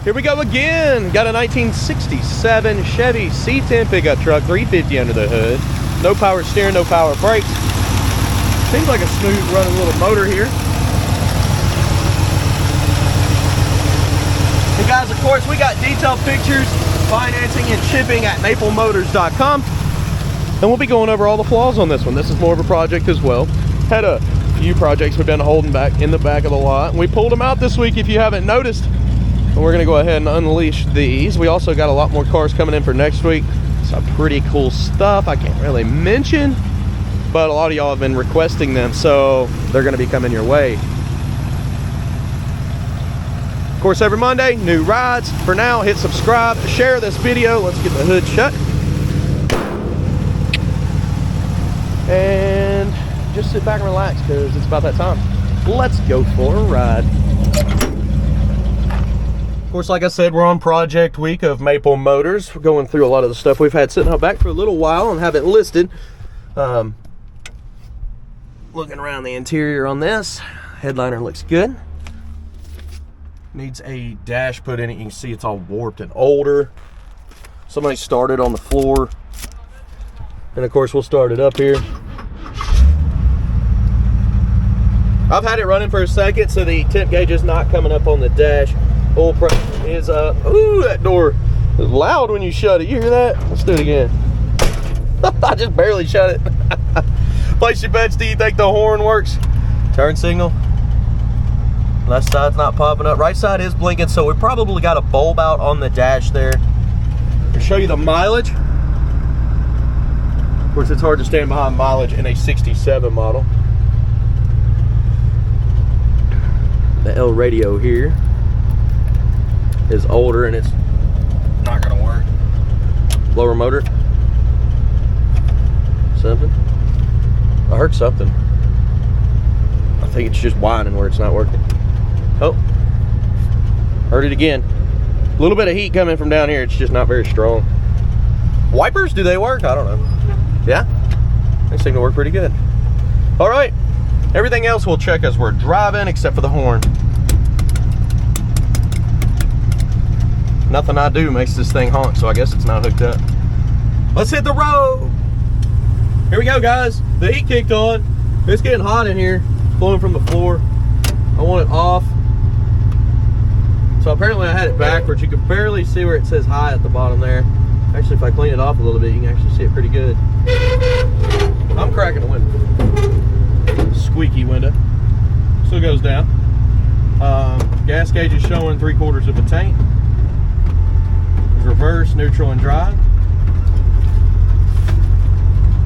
Here we go again. Got a 1967 Chevy C-10 pickup truck, 350 under the hood. No power steering, no power brakes. Seems like a smooth running little motor here. And guys, of course, we got detailed pictures, financing and shipping at maplemotors.com. And we'll be going over all the flaws on this one. This is more of a project as well. Had a few projects we've been holding back in the back of the lot. We pulled them out this week if you haven't noticed. And we're gonna go ahead and unleash these. We also got a lot more cars coming in for next week. Some pretty cool stuff I can't really mention, but a lot of y'all have been requesting them, so they're gonna be coming your way. Of course, every Monday, new rides. For now, hit subscribe, share this video. Let's get the hood shut. And just sit back and relax because it's about that time. Let's go for a ride. Of course, like I said, we're on project week of Maple Motors. We're going through a lot of the stuff we've had sitting out back for a little while and have it listed. Looking around the interior on this, headliner looks good. Needs a dash put in it. You can see it's all warped and older. Somebody started on the floor. And of course, we'll start it up here. I've had it running for a second, so the temp gauge is not coming up on the dash. Oil pressure is up. Ooh, that door is loud when you shut it. You hear that? Let's do it again. I just barely shut it. Place your bets. Do you think the horn works? Turn signal. Left side's not popping up. Right side is blinking, so we probably got a bulb out on the dash there. I'll show you the mileage. Of course, it's hard to stand behind mileage in a 67 model. The L radio here is older and it's not gonna work. Lower motor. Something. I heard something. I think it's just whining where it's not working. Oh, heard it again. A little bit of heat coming from down here. It's just not very strong. Wipers, do they work? I don't know. Yeah, they seem to work pretty good. All right, everything else we'll check as we're driving except for the horn. Nothing I do makes this thing honk, so I guess it's not hooked up. Let's hit the road. Here we go, guys. The heat kicked on. It's getting hot in here, blowing from the floor. I want it off. So apparently I had it backwards. You can barely see where it says high at the bottom there. Actually, if I clean it off a little bit, you can actually see it pretty good. I'm cracking the window. Squeaky window. Still goes down. Gas gauge is showing 3/4 of a tank. Reverse, neutral, and drive.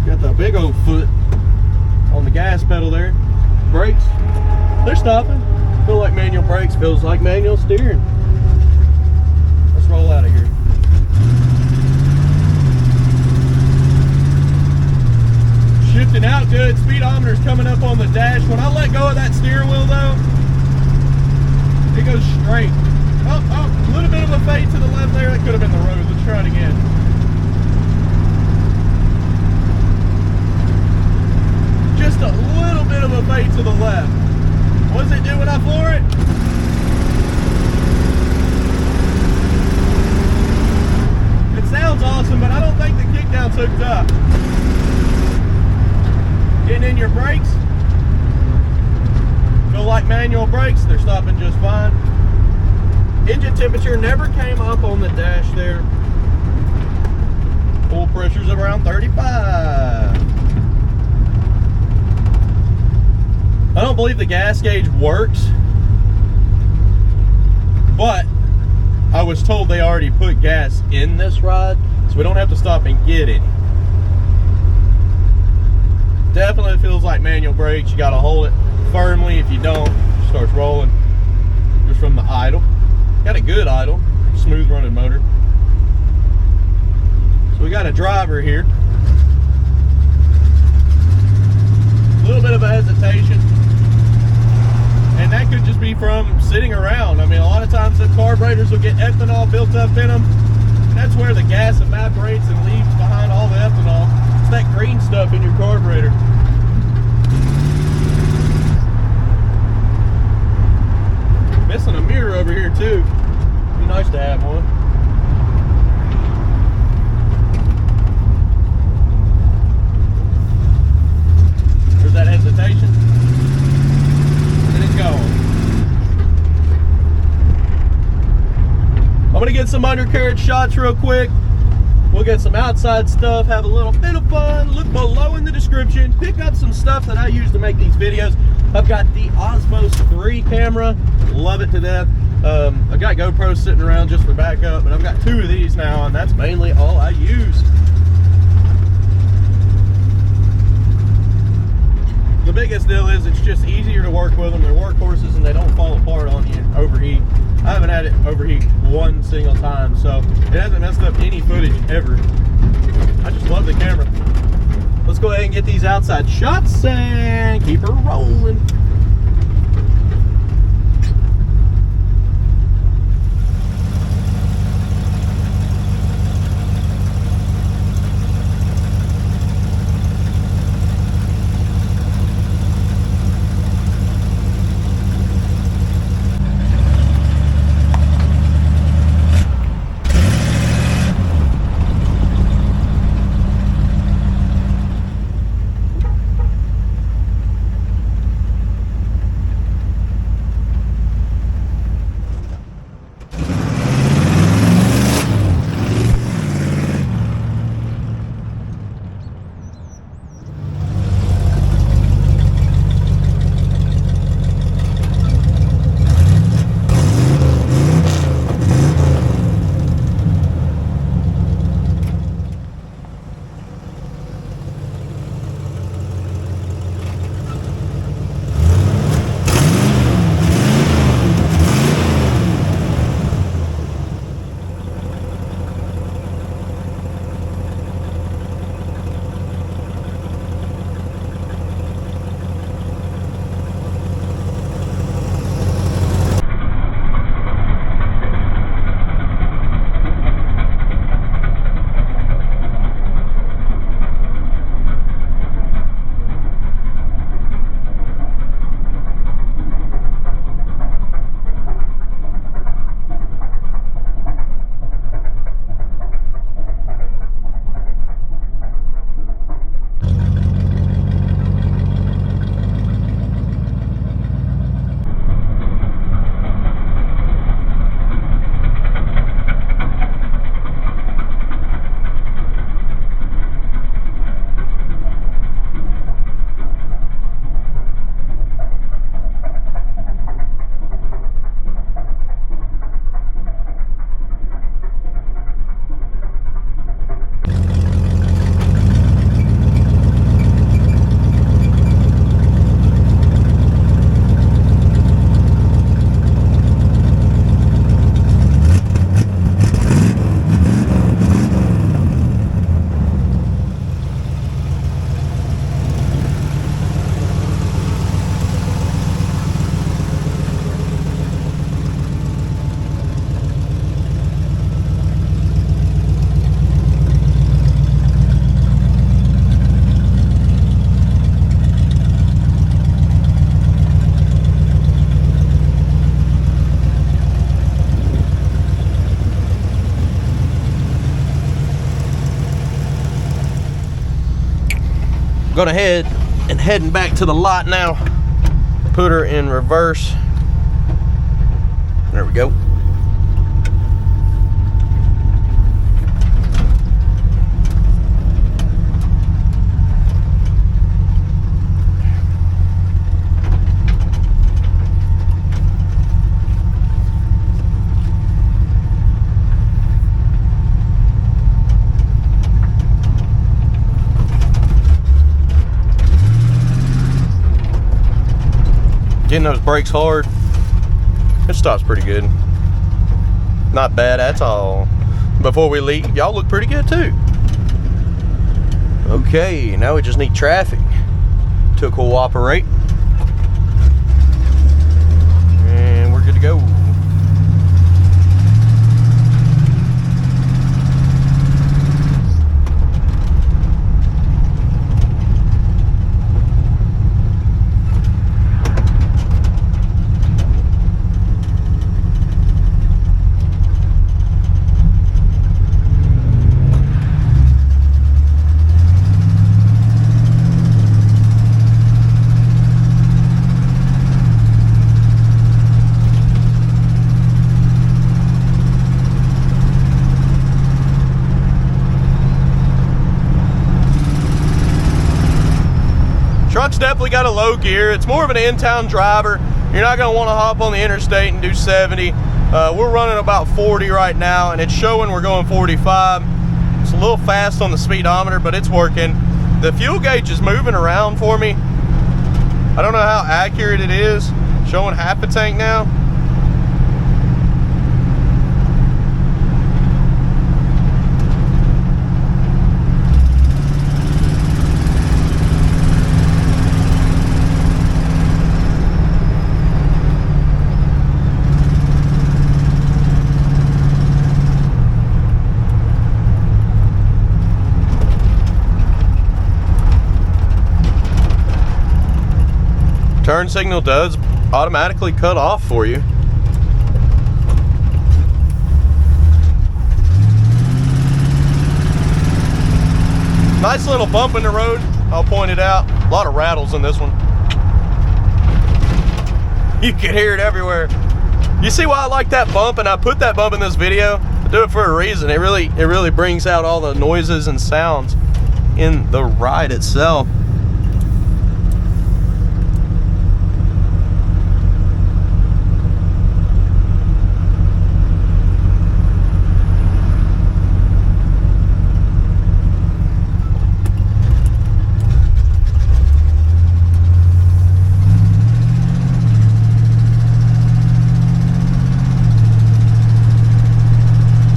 Got the big old foot on the gas pedal there. Brakes, they're stopping. Feel like manual brakes, feels like manual steering. Let's roll out of here. Shifting out good. Speedometer's coming up on the dash. When I let go of that steering wheel though, it goes straight. Oh, a little bit of a fade to the left there. That could have been the road. Let's try it again. Just a little bit of a fade to the left. What does it do when I floor it? It sounds awesome, but I don't think the kickdown's hooked up. Getting in your brakes. Feel like manual brakes. They're stopping just fine. Engine temperature never came up on the dash there. Oil pressure's around 35. I don't believe the gas gauge works, but I was told they already put gas in this ride, so we don't have to stop and get any. Definitely feels like manual brakes. You gotta hold it firmly. If you don't, it starts rolling just from the idle. Got a good idle, smooth running motor. So we got a driver here. A little bit of a hesitation. And that could just be from sitting around. I mean, a lot of times the carburetors will get ethanol built up in them. And that's where the gas evaporates and leaves behind all the ethanol. It's that green stuff in your carburetor. Missing a mirror over here too. Be nice to some undercarriage shots real quick. We'll get some outside stuff, have a little bit of fun. Look below in the description, pick up some stuff that I use to make these videos. I've got the OSMO 3 camera, love it to death. I've got GoPros sitting around just for backup, but I've got 2 of these now, and that's mainly all I use. The biggest deal is it's just easier to work with them. They're workhorses and they don't fall apart on you and overheat. I haven't had it overheat one single time, so it hasn't messed up any footage ever. I just love the camera. Let's go ahead and get these outside shots and keep her rolling. Gonna heading back to the lot now. Put her in reverse. There we go. Getting those brakes hard, it stops pretty good. Not bad at all. Before we leave, y'all look pretty good too. Okay, now we just need traffic to cooperate. And we're good to go. definitely got a low gear. It's more of an in-town driver. You're not gonna wanna hop on the interstate and do 70. We're running about 40 right now, and it's showing we're going 45. It's a little fast on the speedometer, but it's working. The fuel gauge is moving around for me. I don't know how accurate it is. Showing half a tank now. Turn signal does automatically cut off for you. Nice little bump in the road, I'll point it out. A lot of rattles in this one. You can hear it everywhere. You see why I like that bump, and I put that bump in this video? I do it for a reason. It really brings out all the noises and sounds in the ride itself.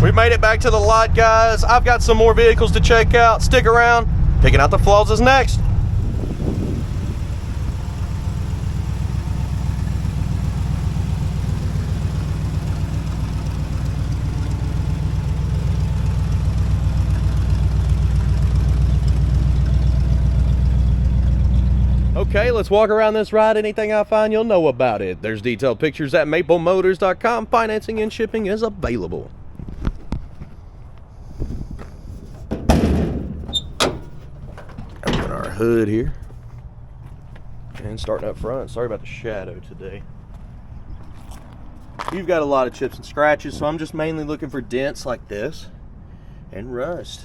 We made it back to the lot, guys. I've got some more vehicles to check out. Stick around. Picking out the flaws is next. Okay, let's walk around this ride. Anything I find, you'll know about it. There's detailed pictures at maplemotors.com. Financing and shipping is available. Open our hood here. And starting up front, sorry about the shadow today. You've got a lot of chips and scratches, so I'm just mainly looking for dents like this and rust.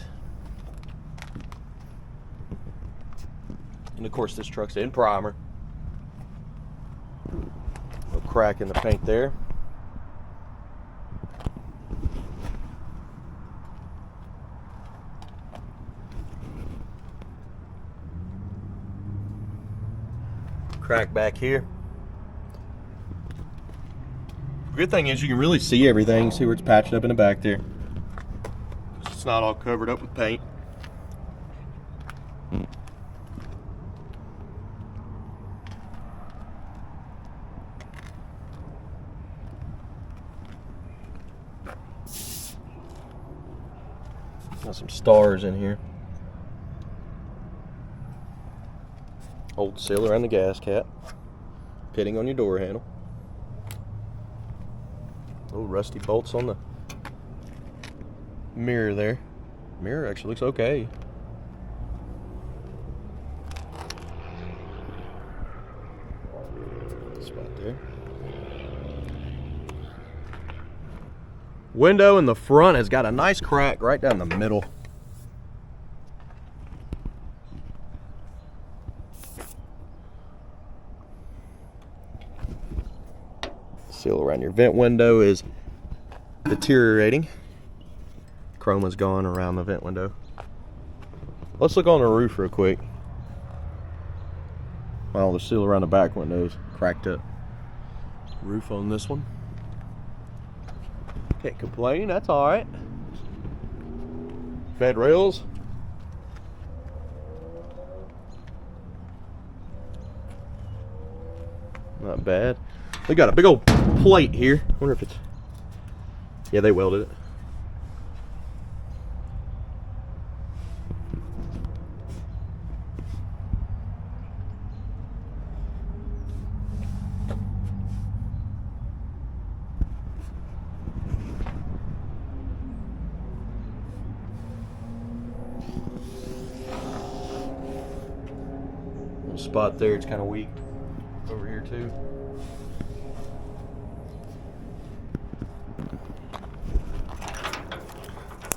And of course this truck's in primer. No crack in the paint there. Crack back here. Good thing is you can really see everything, see where it's patched up in the back there. It's not all covered up with paint. Got some stars in here. Old seal around the gas cap. Pitting on your door handle. Little rusty bolts on the mirror there. Mirror actually looks okay. Spot there. Window in the front has got a nice crack right down the middle. Seal around your vent window is deteriorating. Chrome is gone around the vent window. Let's look on the roof real quick. Well, the seal around the back window is cracked up. Roof on this one. Can't complain, that's alright. Fed rails. Not bad. They got a big old plate here. I wonder if it's... Yeah, they welded it. Little spot there, it's kind of weak. Over here too.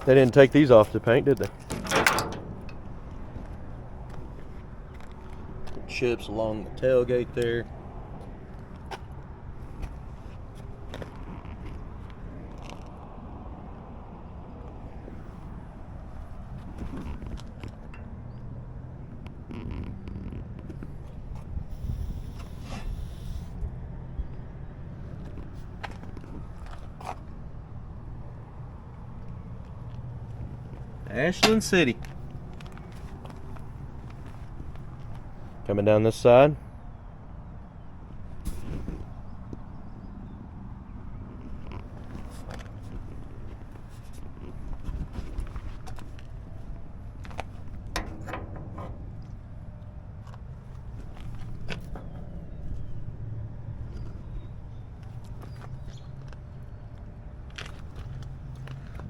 They didn't take these off to paint, did they? chips along the tailgate there. Ashland City. Coming down this side.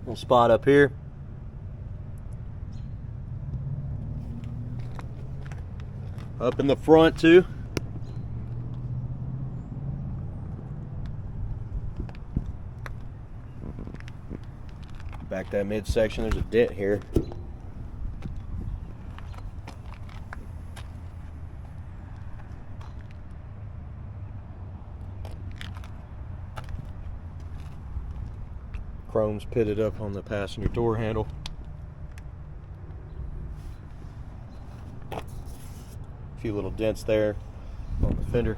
Little spot up here. Up in the front too. Back that midsection, there's a dent here. Chrome's pitted up on the passenger door handle. Few little dents there on the fender.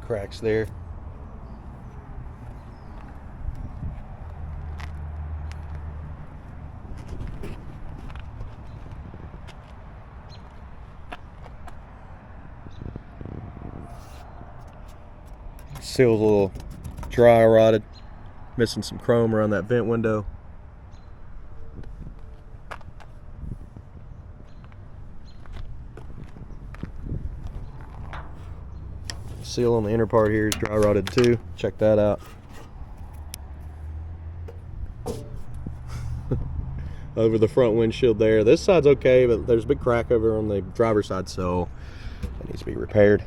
Cracks there. Seal's a little dry rotted, missing some chrome around that vent window. Seal on the inner part here is dry rotted too. Check that out. Over the front windshield there. This side's okay, but there's a big crack over on the driver's side, so it needs to be repaired.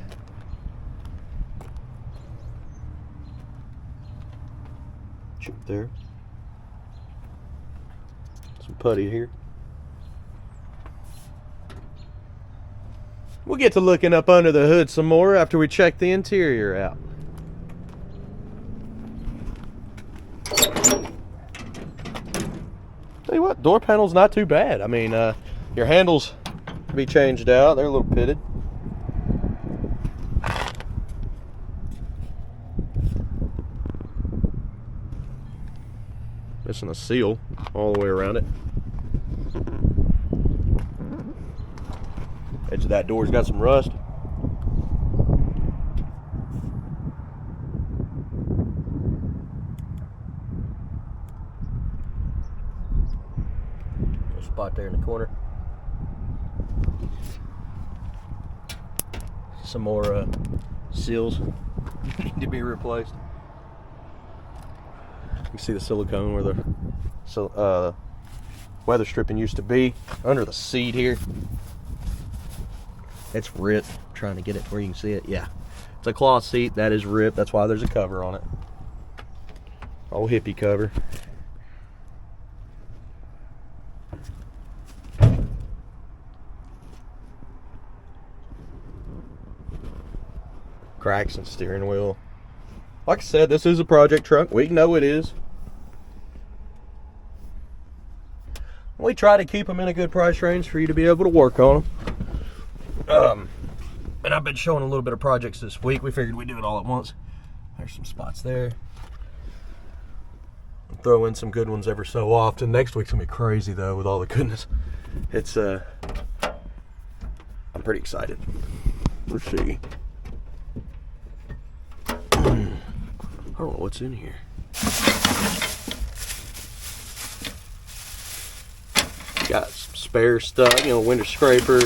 Chip there. Some putty here. We'll get to looking up under the hood some more after we check the interior out. Tell you what, door panel's not too bad. I mean, your handles can be changed out. They're a little pitted. Missing a seal all the way around it. Edge of that door's got some rust. Little spot there in the corner. Some more seals need to be replaced. You can see the silicone where the weather stripping used to be under the seat here. It's ripped. I'm trying to get it where you can see it. Yeah, it's a cloth seat that is ripped. That's why there's a cover on it. Old hippie cover. Cracks in steering wheel. Like I said, this is a project truck. We know it is. We try to keep them in a good price range for you to be able to work on them. And I've been showing a little bit of projects this week. We figured we'd do it all at once. There's some spots there. I'll throw in some good ones ever so often. Next week's gonna be crazy though with all the goodness. It's I'm pretty excited. Let's see. I don't know what's in here. Got some spare stuff, you know, window scraper.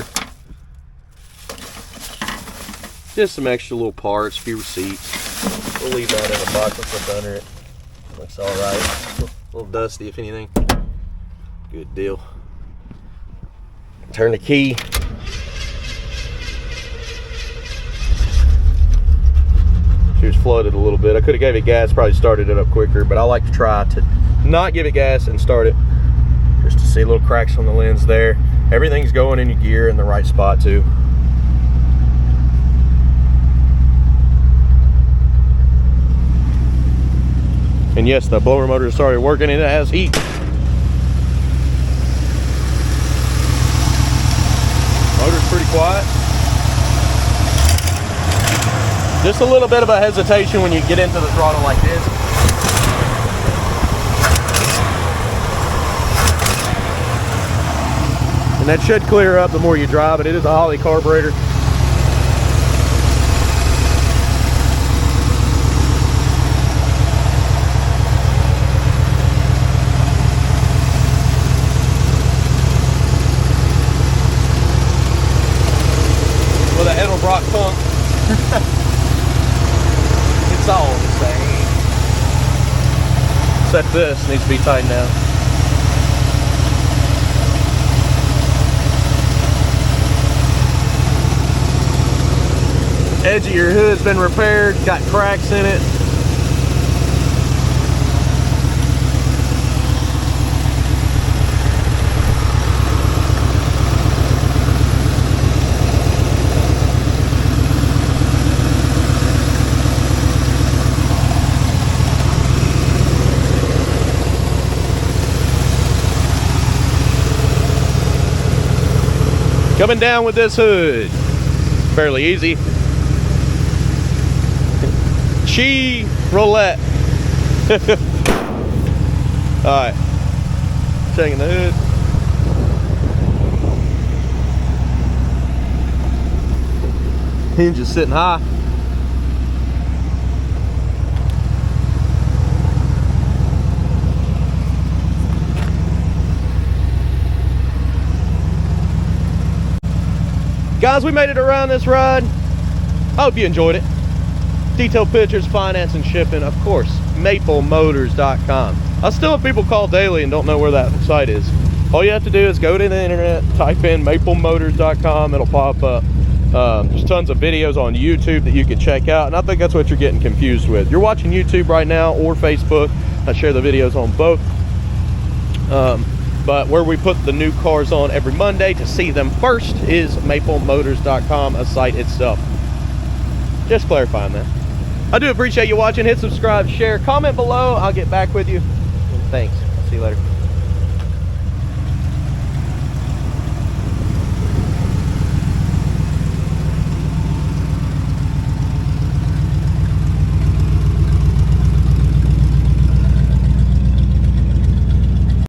Just some extra little parts, a few receipts. We'll leave that in a box and put under it. Looks alright. A little dusty if anything. Good deal. turn the key. She was flooded a little bit. I could have gave it gas, probably started it up quicker, but I like to try to not give it gas and start it, just to see little cracks on the lens there. Everything's going in your gear in the right spot too. And yes, the blower motor started working and it has heat. Motor's pretty quiet. Just a little bit of a hesitation when you get into the throttle like this. And that should clear up the more you drive it. It is a Holley carburetor. With a Edelbrock pump. It's all the same. Except this needs to be tightened out. Edge of your hood's been repaired, got cracks in it. Coming down with this hood, fairly easy. Chi roulette. All right, checking the hood. Hinge is sitting high. Guys, we made it around this ride. I hope you enjoyed it. Detailed pictures, finance, and shipping, of course, maplemotors.com. I still have people call daily and don't know where that site is. All you have to do is go to the internet, type in maplemotors.com, it'll pop up. There's tons of videos on YouTube that you can check out, and I think that's what you're getting confused with. You're watching YouTube right now or Facebook. I share the videos on both. But where we put the new cars on every Monday to see them first is maplemotors.com, a site itself. Just clarifying that. I do appreciate you watching. Hit subscribe, share, comment below. I'll get back with you. And thanks. See you later.